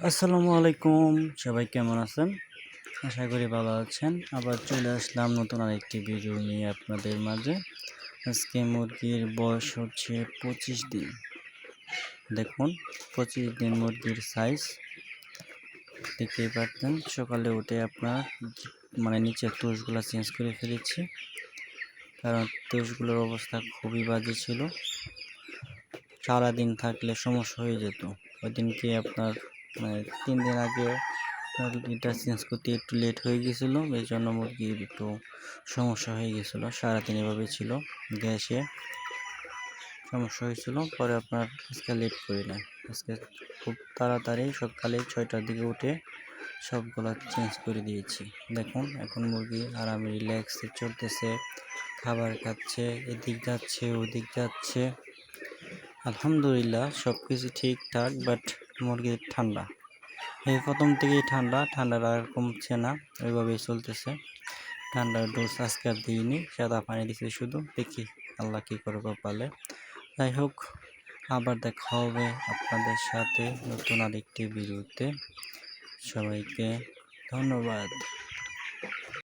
আসসালামু আলাইকুম, সবাই কেমন আছেন? আশা করি ভালো আছেন। আবার চলে আসলাম নতুন আরেকটি ভিডিও নিয়ে আপনাদের মাঝে। আজকে মুরগির বয়স হচ্ছে 25 দিন। দেখুন 25 দিন মুরগির সাইজ দেখতেই পাচ্ছেন। সকালে উঠে আপনার নিচের তুষগুলো চেঞ্জ করে ফেলেছি, কারণ তুষগুলোর অবস্থা খুবই বাজে ছিল। সারাদিন থাকলে সমস্যা হয়ে যেত। ওই দিনকে আপনার 3 দিন আগে এটা চেঞ্জ করতে একটু লেট হয়ে গেছিলো, এই জন্য মুরগির একটু সমস্যা হয়ে গেছিলো। সারাদিন এভাবে ছিল, গ্যাসে সমস্যা হয়েছিল। পরে আপনার আজকে লেট করি না, আজকে খুব তাড়াতাড়ি সকালে 6টার দিকে উঠে সবগুলো চেঞ্জ করে দিয়েছি। দেখুন এখন মুরগি আরামে রিল্যাক্সে চলতেছে, খাবার খাচ্ছে, এদিক যাচ্ছে ওদিক যাচ্ছে। আলহামদুলিল্লাহ সব কিছু ঠিকঠাক। বাট মুরগির ঠান্ডা, এই প্রথম থেকেই ঠান্ডাটা আর কমছে না, ওইভাবেই চলতেছে। ঠান্ডার ডোজ আজকে আর দিইনি, সাদা পানি দিচ্ছি শুধু। দেখি আল্লাহ কী করে কপালে। যাই হোক, আবার দেখা হবে আপনাদের সাথে নতুন আরেকটি ভিডিওতে। সবাইকে ধন্যবাদ।